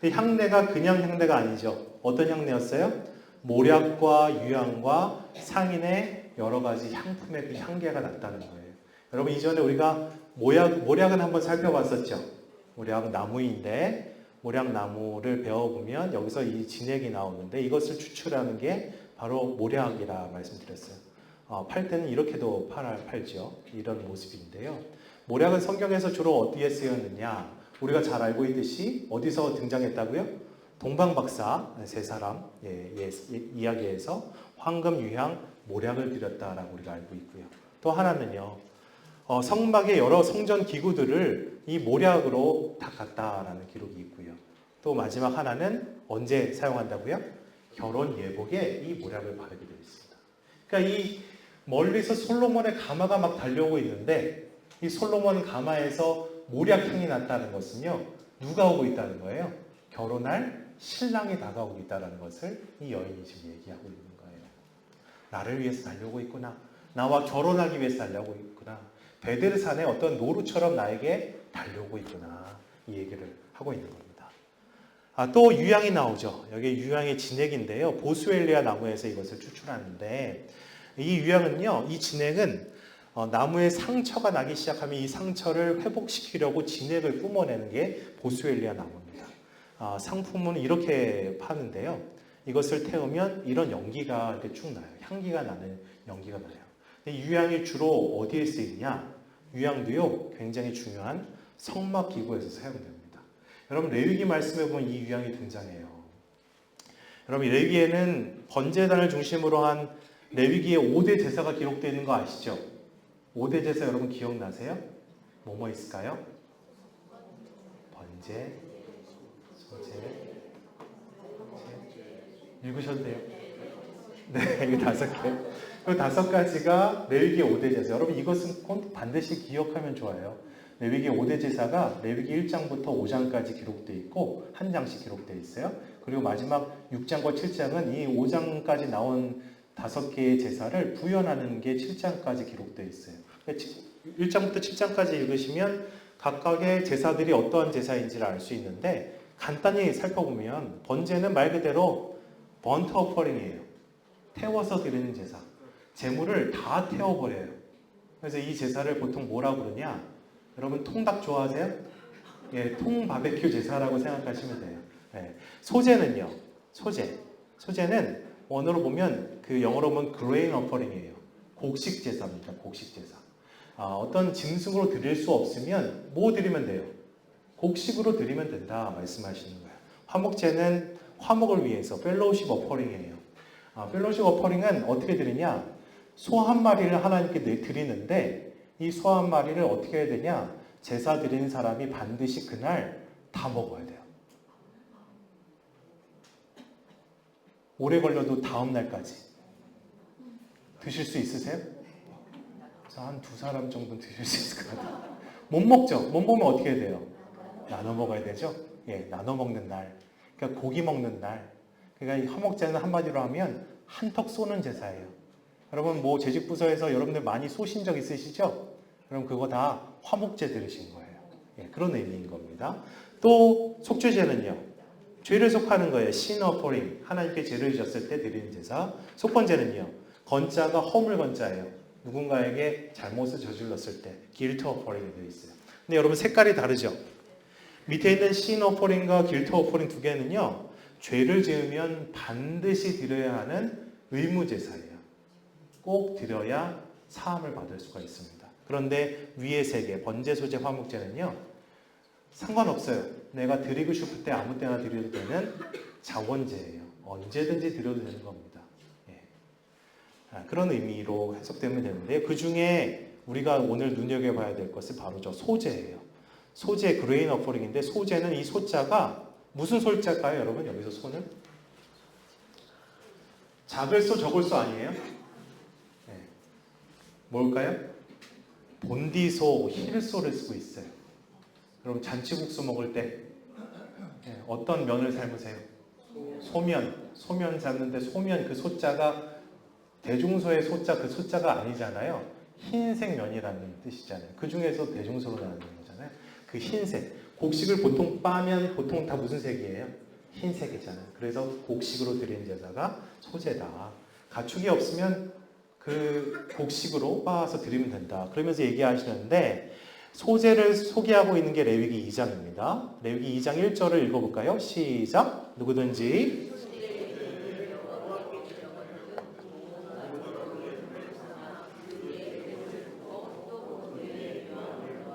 근데 향내가 그냥 향내가 아니죠. 어떤 향내였어요? 모략과 유향과 상인의 여러 가지 향품의 그 향기가 났다는 거예요. 여러분 이전에 우리가 모략은 한번 살펴봤었죠. 모략 나무인데 모략나무를 배워보면 여기서 이 진액이 나오는데 이것을 추출하는 게 바로 모략이라 말씀드렸어요. 팔 때는 이렇게도 팔죠. 이런 모습인데요. 모략은 성경에서 주로 어디에 쓰였느냐? 우리가 잘 알고 있듯이 어디서 등장했다고요? 동방박사 세 사람 이야기에서 황금, 유향, 모략을 드렸다라고 우리가 알고 있고요. 또 하나는요. 성막의 여러 성전 기구들을 이 모략으로 닦았다라는 기록이 있고요. 또 마지막 하나는 언제 사용한다고요? 결혼 예복에 이 모략을 바르게 되어 있습니다. 그러니까 이 멀리서 솔로몬의 가마가 막 달려오고 있는데 이 솔로몬 가마에서 모략향이 났다는 것은요. 누가 오고 있다는 거예요? 결혼할 신랑이 다가오고 있다는 것을 이 여인이 지금 얘기하고 있는 거예요. 나를 위해서 달려오고 있구나. 나와 결혼하기 위해서 달려오고 있구나. 베드르산의 어떤 노루처럼 나에게 달려오고 있구나. 이 얘기를 하고 있는 겁니다. 또 유향이 나오죠. 여기 유향의 진액인데요. 보스웰리아 나무에서 이것을 추출하는데 이 유향은요. 이 진액은 나무에 상처가 나기 시작하면 이 상처를 회복시키려고 진액을 뿜어내는 게 보스웰리아 나무입니다. 상품은 이렇게 파는데요. 이것을 태우면 이런 연기가 이렇게 쭉 나요. 향기가 나는 연기가 나요. 유향이 주로 어디에 쓰이냐? 유향도요. 굉장히 중요한 성막 기구에서 사용됩니다. 여러분 레위기 말씀에 보면 이 유향이 등장해요. 여러분 레위기에는 번제단을 중심으로 한 레위기의 5대 제사가 기록되어 있는 거 아시죠? 5대 제사 여러분 기억나세요? 뭐뭐 있을까요? 번제, 소제, 읽으셔도 돼요. 네, 이거 5개. 이 5가지가 레위기의 5대 제사. 여러분 이것은 꼭 반드시 기억하면 좋아요. 레위기 5대 제사가 레위기 1장부터 5장까지 기록되어 있고 한 장씩 기록되어 있어요. 그리고 마지막 6장과 7장은 이 5장까지 나온 5개의 제사를 부연하는 게 7장까지 기록되어 있어요. 1장부터 7장까지 읽으시면 각각의 제사들이 어떠한 제사인지를 알 수 있는데 간단히 살펴보면 번제는 말 그대로 번트 오퍼링이에요. 태워서 드리는 제사. 제물을 다 태워버려요. 그래서 이 제사를 보통 뭐라고 그러냐? 여러분 통닭 좋아하세요? 예, 통 바베큐 제사라고 생각하시면 돼요. 예, 소제는요. 소제는 원어로 보면 그 영어로 보면 grain offering이에요. 곡식 제사입니다. 곡식 제사. 어떤 짐승으로 드릴 수 없으면 뭐 드리면 돼요? 곡식으로 드리면 된다 말씀하시는 거예요. 화목제는 화목을 위해서 펠로우십 어퍼링이에요. 펠로우십 어퍼링은 어떻게 드리냐? 소 한 마리를 하나님께 드리는데 이 소 한 마리를 어떻게 해야 되냐? 제사 드리는 사람이 반드시 그날 다 먹어야 돼요. 오래 걸려도 다음 날까지 드실 수 있으세요? 한 2사람 정도는 드실 수 있을 것 같아요. 못 먹죠? 못 먹으면 어떻게 해야 돼요? 나눠 먹어야 되죠? 예, 나눠 먹는 날. 그러니까 고기 먹는 날. 그러니까 이 화목제는 한마디로 하면 한턱 쏘는 제사예요. 여러분 뭐 재직부서에서 여러분들 많이 쏘신 적 있으시죠? 그럼 그거 다 화목제 들으신 거예요. 예, 그런 의미인 겁니다. 또 속죄제는요. 죄를 속하는 거예요. sin offering. 하나님께 죄를 지었을 때 드리는 제사. 속건제는요. 건자가 허물 건자예요. 누군가에게 잘못을 저질렀을 때 guilt offering이 되어 있어요. 근데 여러분 색깔이 다르죠? 밑에 있는 sin offering과 guilt offering 2개는요. 죄를 지으면 반드시 드려야 하는 의무 제사예요. 꼭 드려야 사함을 받을 수가 있습니다. 그런데 위에 3개, 번제, 소제, 화목제는요. 상관없어요. 내가 드리고 싶을 때 아무 때나 드려도 되는 자원제예요. 언제든지 드려도 되는 겁니다. 예. 그런 의미로 해석되면 되는데 그 중에 우리가 오늘 눈여겨봐야 될 것은 바로 저 소제예요. 소제, 그레인 어퍼링인데 소제는 이 소자가 무슨 소자일까요? 여러분 여기서 소는? 작을 소, 적을 소 아니에요? 네. 뭘까요? 본디소, 힐소를 쓰고 있어요. 여러분 잔치국수 먹을 때 어떤 면을 삶으세요? 소면 삶는데 소면 그 소자가 대중소의 소자 그 소자가 아니잖아요. 흰색 면이라는 뜻이잖아요. 그 중에서 대중소로 나오는 거잖아요. 그 흰색. 곡식을 보통 빠면 보통 다 무슨 색이에요? 흰색이잖아요. 그래서 곡식으로 드리는 제사가 소제다. 가축이 없으면 그 곡식으로 빻아서 드리면 된다. 그러면서 얘기하시는데 소제를 소개하고 있는 게 레위기 2장입니다. 레위기 2장 1절을 읽어볼까요? 시작! 누구든지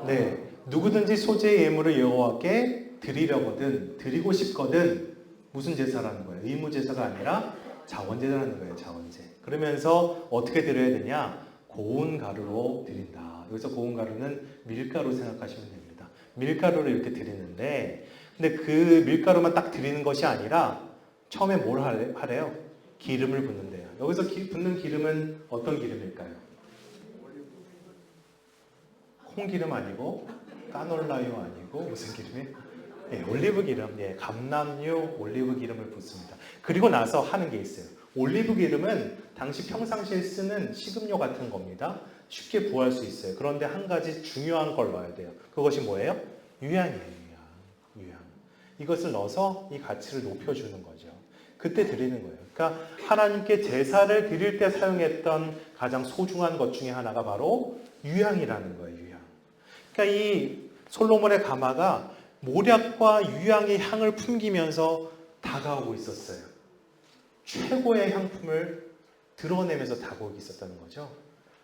네, 누구든지 소제의 예물을 여호와께 드리려거든, 드리고 싶거든 무슨 제사라는 거예요? 의무 제사가 아니라 자원제라는 거예요. 자원제. 그러면서 어떻게 드려야 되냐? 고운 가루로 드린다. 여기서 고운 가루는 밀가루 생각하시면 됩니다. 밀가루를 이렇게 드리는데, 근데 그 밀가루만 딱 드리는 것이 아니라 처음에 뭘 하래요? 기름을 붓는데요. 여기서 붓는 기름은 어떤 기름일까요? 콩기름 아니고 까놀라유 아니고 무슨 기름이에요? 예, 올리브 기름, 예, 감람유 올리브 기름을 붓습니다. 그리고 나서 하는 게 있어요. 올리브 기름은 당시 평상시에 쓰는 식음료 같은 겁니다. 쉽게 구할 수 있어요. 그런데 한 가지 중요한 걸 넣어야 돼요. 그것이 뭐예요? 유향이에요. 유향. 이것을 넣어서 이 가치를 높여주는 거죠. 그때 드리는 거예요. 그러니까 하나님께 제사를 드릴 때 사용했던 가장 소중한 것 중에 하나가 바로 유향이라는 거예요. 유향. 그러니까 이 솔로몬의 가마가 모략과 유향의 향을 풍기면서 다가오고 있었어요. 최고의 향품을 드러내면서 다가오고 있었다는 거죠.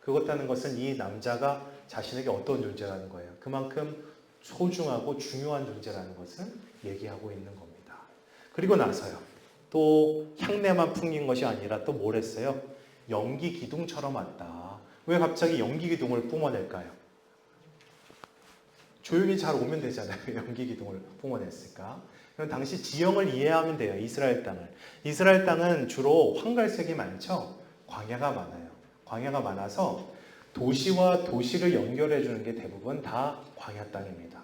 그렇다는 것은 이 남자가 자신에게 어떤 존재라는 거예요. 그만큼 소중하고 중요한 존재라는 것을 얘기하고 있는 겁니다. 그리고 나서요. 또 향내만 풍긴 것이 아니라 또 뭘 했어요? 연기 기둥처럼 왔다. 왜 갑자기 연기 기둥을 뿜어낼까요? 조용히 잘 오면 되잖아요. 연기 기둥을 뿜어냈을까? 그럼 당시 지형을 이해하면 돼요. 이스라엘 땅을. 이스라엘 땅은 주로 황갈색이 많죠. 광야가 많아요. 광야가 많아서 도시와 도시를 연결해 주는 게 대부분 다 광야 땅입니다.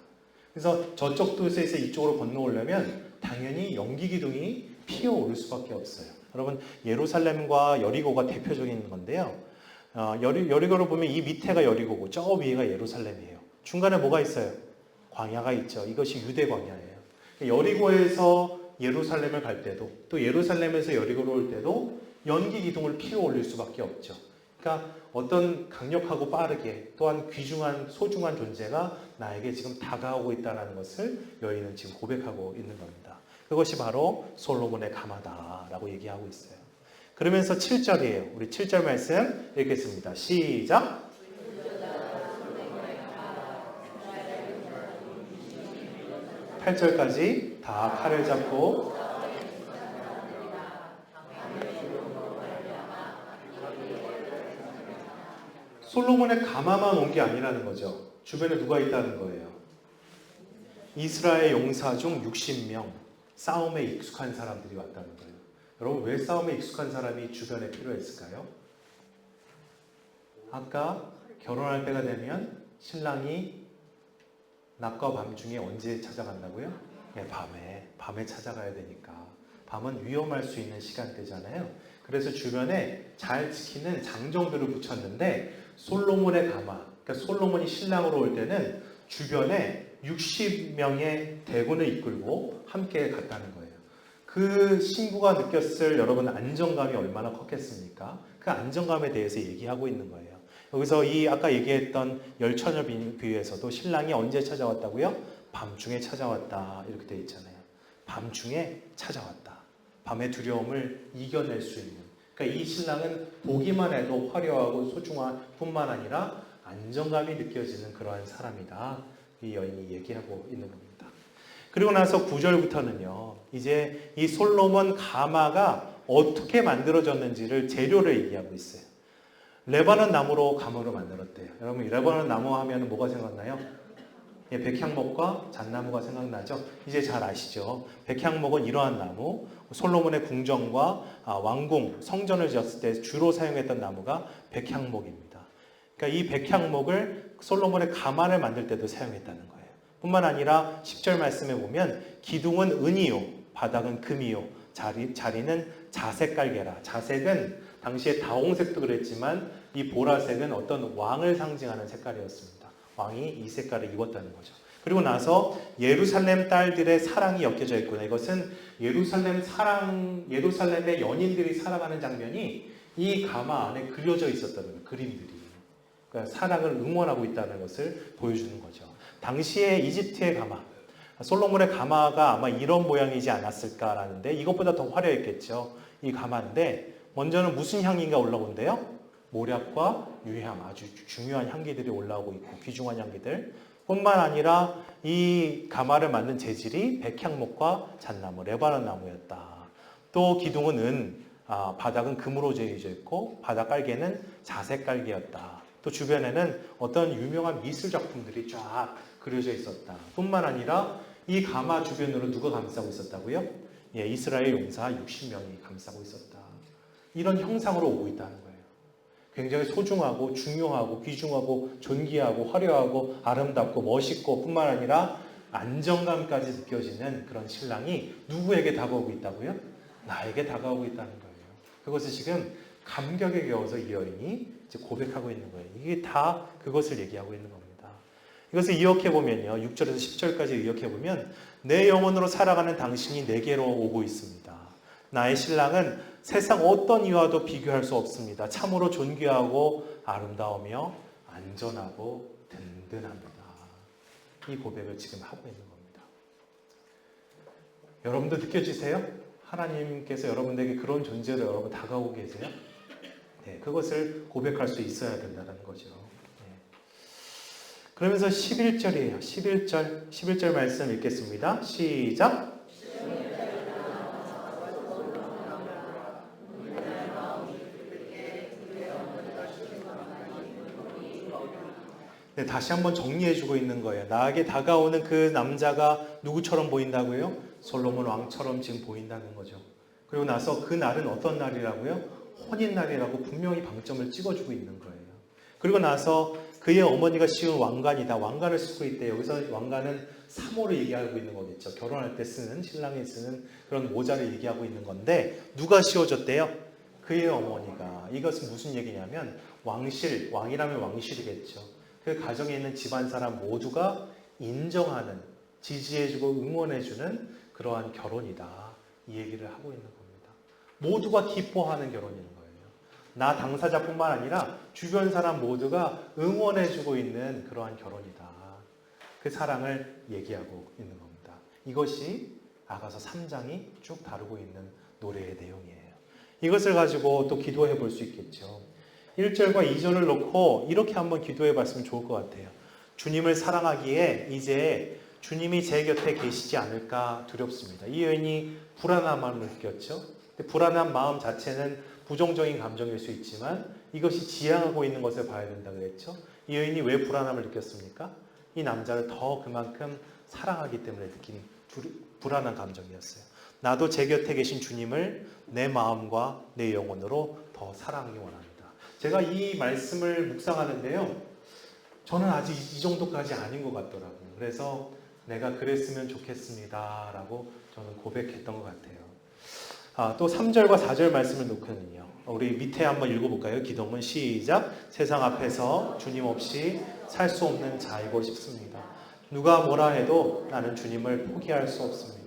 그래서 저쪽 도시에서 이쪽으로 건너오려면 당연히 연기 기둥이 피어오를 수밖에 없어요. 여러분 예루살렘과 여리고가 대표적인 건데요. 여리고를 보면 이 밑에가 여리고고 저 위에가 예루살렘이에요. 중간에 뭐가 있어요? 광야가 있죠. 이것이 유대 광야예요. 여리고에서 예루살렘을 갈 때도 또 예루살렘에서 여리고로 올 때도 연기 기둥을 피워 올릴 수밖에 없죠. 그러니까 어떤 강력하고 빠르게 또한 귀중한 소중한 존재가 나에게 지금 다가오고 있다는 것을 여인은 지금 고백하고 있는 겁니다. 그것이 바로 솔로몬의 가마다라고 얘기하고 있어요. 그러면서 7절이에요. 우리 7절 말씀 읽겠습니다. 시작! 8절까지 다 칼을 잡고 솔로몬의 가마만 온 게 아니라는 거죠. 주변에 누가 있다는 거예요. 이스라엘 용사 중 60명 싸움에 익숙한 사람들이 왔다는 거예요. 여러분 왜 싸움에 익숙한 사람이 주변에 필요했을까요? 아까 결혼할 때가 되면 신랑이 낮과 밤 중에 언제 찾아간다고요? 네, 밤에 찾아가야 되니까. 밤은 위험할 수 있는 시간대잖아요. 그래서 주변에 잘 지키는 장정들을 붙였는데 솔로몬의 가마, 그러니까 솔로몬이 신랑으로 올 때는 주변에 60명의 대군을 이끌고 함께 갔다는 거예요. 그 신부가 느꼈을 여러분 안정감이 얼마나 컸겠습니까? 그 안정감에 대해서 얘기하고 있는 거예요. 여기서 이 아까 얘기했던 열처녀 비유에서도 신랑이 언제 찾아왔다고요? 밤중에 찾아왔다 이렇게 되어 있잖아요. 밤중에 찾아왔다. 밤의 두려움을 이겨낼 수 있는. 그러니까 이 신랑은 보기만 해도 화려하고 소중한 뿐만 아니라 안정감이 느껴지는 그러한 사람이다. 이 여인이 얘기하고 있는 겁니다. 그리고 나서 9절부터는요. 이제 이 솔로몬 가마가 어떻게 만들어졌는지를 재료를 얘기하고 있어요. 레바논 나무로 가마를 만들었대요. 여러분 레바논 나무 하면 뭐가 생각나요? 예, 백향목과 잣나무가 생각나죠? 이제 잘 아시죠? 백향목은 이러한 나무, 솔로몬의 궁정과 왕궁, 성전을 지었을 때 주로 사용했던 나무가 백향목입니다. 그러니까 이 백향목을 솔로몬의 가마를 만들 때도 사용했다는 거예요. 뿐만 아니라 10절 말씀에 보면 기둥은 은이요, 바닥은 금이요, 자리는 자색 깔개라. 자색은 당시에 다홍색도 그랬지만 이 보라색은 어떤 왕을 상징하는 색깔이었습니다. 왕이 이 색깔을 입었다는 거죠. 그리고 나서 예루살렘 딸들의 사랑이 엮여져 있구나. 이것은 예루살렘의 연인들이 살아가는 장면이 이 가마 안에 그려져 있었다는 거예요. 그림들이. 그러니까 사랑을 응원하고 있다는 것을 보여주는 거죠. 당시에 이집트의 가마, 솔로몬의 가마가 아마 이런 모양이지 않았을까라는데 이것보다 더 화려했겠죠. 이 가마인데 먼저는 무슨 향기가 올라온대요? 모략과 유향, 아주 중요한 향기들이 올라오고 있고 귀중한 향기들 뿐만 아니라 이 가마를 만든 재질이 백향목과 잣나무, 레바논 나무였다. 또 기둥은 은, 바닥은 금으로 재해져 있고 바닥 깔개는 자색 깔개였다. 또 주변에는 어떤 유명한 미술 작품들이 쫙 그려져 있었다. 뿐만 아니라 이 가마 주변으로 누가 감싸고 있었다고요? 예, 이스라엘 용사 60명이 감싸고 있었다. 이런 형상으로 오고 있다는 거예요. 굉장히 소중하고 중요하고 귀중하고 존귀하고 화려하고 아름답고 멋있고 뿐만 아니라 안정감까지 느껴지는 그런 신랑이 누구에게 다가오고 있다고요? 나에게 다가오고 있다는 거예요. 그것을 지금 감격에 겨워서 이 여인이 이제 고백하고 있는 거예요. 이게 다 그것을 얘기하고 있는 겁니다. 이것을 이역해보면요. 6절에서 10절까지 이역해보면 내 영혼으로 살아가는 당신이 내게로 오고 있습니다. 나의 신랑은 세상 어떤 이와도 비교할 수 없습니다. 참으로 존귀하고 아름다우며 안전하고 든든합니다. 이 고백을 지금 하고 있는 겁니다. 여러분도 느껴지세요? 하나님께서 여러분에게 그런 존재로 여러분 다가오고 계세요? 네, 그것을 고백할 수 있어야 된다는 거죠. 네. 그러면서 11절이에요. 11절 말씀 읽겠습니다. 시작! 네, 다시 한번 정리해주고 있는 거예요. 나에게 다가오는 그 남자가 누구처럼 보인다고요? 솔로몬 왕처럼 지금 보인다는 거죠. 그리고 나서 그 날은 어떤 날이라고요? 혼인날이라고 분명히 방점을 찍어주고 있는 거예요. 그리고 나서 그의 어머니가 씌운 왕관이다. 왕관을 쓰고 있대요. 여기서 왕관은 사모를 얘기하고 있는 거겠죠. 결혼할 때 쓰는, 신랑이 쓰는 그런 모자를 얘기하고 있는 건데 누가 씌워줬대요? 그의 어머니가. 이것은 무슨 얘기냐면 왕실, 왕이라면 왕실이겠죠. 그 가정에 있는 집안 사람 모두가 인정하는, 지지해주고 응원해주는 그러한 결혼이다. 이 얘기를 하고 있는 겁니다. 모두가 기뻐하는 결혼인 거예요. 나 당사자뿐만 아니라 주변 사람 모두가 응원해주고 있는 그러한 결혼이다. 그 사랑을 얘기하고 있는 겁니다. 이것이 아가서 3장이 쭉 다루고 있는 노래의 내용이에요. 이것을 가지고 또 기도해 볼 수 있겠죠. 1절과 2절을 놓고 이렇게 한번 기도해 봤으면 좋을 것 같아요. 주님을 사랑하기에 이제 주님이 제 곁에 계시지 않을까 두렵습니다. 이 여인이 불안한 마음을 느꼈죠. 불안한 마음 자체는 부정적인 감정일 수 있지만 이것이 지향하고 있는 것을 봐야 된다고 그랬죠. 이 여인이 왜 불안함을 느꼈습니까? 이 남자를 더 그만큼 사랑하기 때문에 느낀 불안한 감정이었어요. 나도 제 곁에 계신 주님을 내 마음과 내 영혼으로 더 사랑하기 원합니다. 제가 이 말씀을 묵상하는데요. 저는 아직 이 정도까지 아닌 것 같더라고요. 그래서 내가 그랬으면 좋겠습니다. 라고 저는 고백했던 것 같아요. 또 3절과 4절 말씀을 놓고는요. 우리 밑에 한번 읽어볼까요? 기도문 시작. 세상 앞에서 주님 없이 살 수 없는 자이고 싶습니다. 누가 뭐라 해도 나는 주님을 포기할 수 없습니다.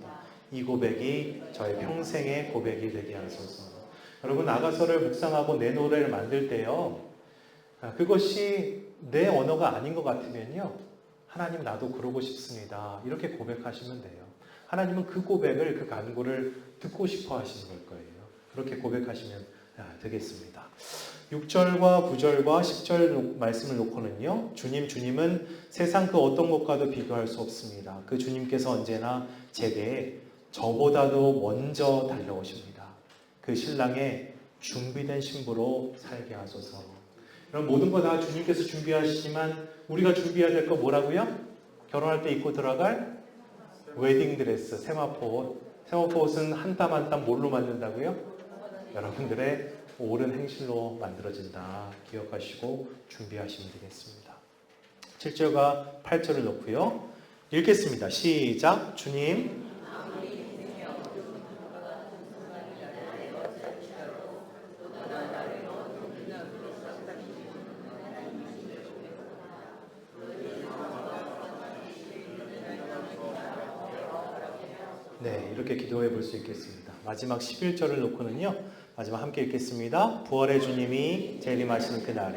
이 고백이 저의 평생의 고백이 되게 하소서. 여러분 아가서를 묵상하고 내 노래를 만들 때요. 그것이 내 언어가 아닌 것 같으면요. 하나님 나도 그러고 싶습니다. 이렇게 고백하시면 돼요. 하나님은 그 고백을 그 간구를 듣고 싶어 하시는 걸 거예요. 그렇게 고백하시면 되겠습니다. 6절과 9절과 10절 말씀을 놓고는요. 주님은 세상 그 어떤 것과도 비교할 수 없습니다. 그 주님께서 언제나 제게 저보다도 먼저 달려오십니다. 그 신랑의 준비된 신부로 살게 하소서. 그럼 모든 거 다 주님께서 준비하시지만 우리가 준비해야 될 거 뭐라고요? 결혼할 때 입고 들어갈 웨딩드레스, 세마포. 세마포옷은 한 땀 한 땀 뭘로 만든다고요? 여러분들의 옳은 행실로 만들어진다. 기억하시고 준비하시면 되겠습니다. 7절과 8절을 놓고요. 읽겠습니다. 시작. 주님 네, 이렇게 기도해 볼 수 있겠습니다. 마지막 11절을 놓고는요. 마지막 함께 읽겠습니다. 부활의 주님이 재림하시는 그 날이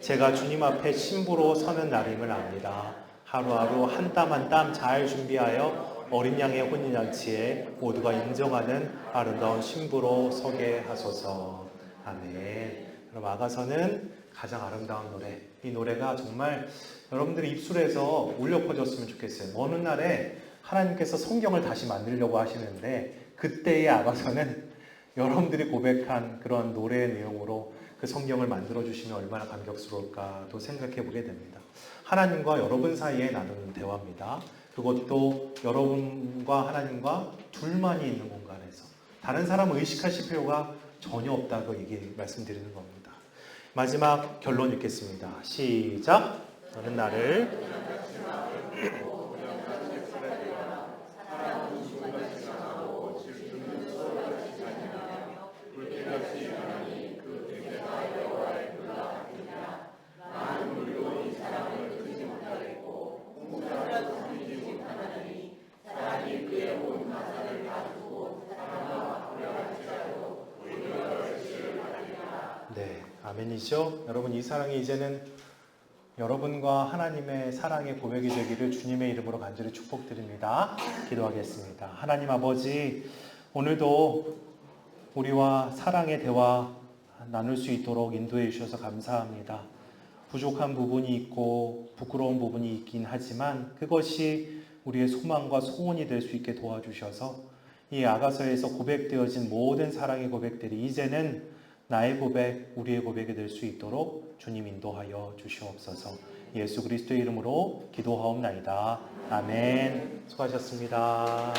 제가 주님 앞에 신부로 서는 날임을 압니다. 하루하루 한 땀 한 땀 잘 준비하여 어린 양의 혼인잔치에 모두가 인정하는 아름다운 신부로 서게 하소서. 아멘. 그럼 아가서는 가장 아름다운 노래, 이 노래가 정말 여러분들의 입술에서 울려 퍼졌으면 좋겠어요. 어느 날에 하나님께서 성경을 다시 만들려고 하시는데 그때의 아가서는 여러분들이 고백한 그런 노래의 내용으로 그 성경을 만들어 주시면 얼마나 감격스러울까도 생각해 보게 됩니다. 하나님과 여러분 사이에 나누는 대화입니다. 그것도 여러분과 하나님과 둘만이 있는 공간에서 다른 사람을 의식하실 필요가 전혀 없다고 말씀드리는 겁니다. 마지막 결론 읽겠습니다. 시작. 너는 나를 네, 아멘이죠. 여러분, 이 사랑이 이제는 여러분과 하나님의 사랑의 고백이 되기를 주님의 이름으로 간절히 축복드립니다. 기도하겠습니다. 하나님 아버지, 오늘도 우리와 사랑의 대화 나눌 수 있도록 인도해 주셔서 감사합니다. 부족한 부분이 있고 부끄러운 부분이 있긴 하지만 그것이 우리의 소망과 소원이 될 수 있게 도와주셔서 이 아가서에서 고백되어진 모든 사랑의 고백들이 이제는 나의 고백, 우리의 고백이 될 수 있도록 주님 인도하여 주시옵소서. 예수 그리스도의 이름으로 기도하옵나이다. 아멘. 수고하셨습니다.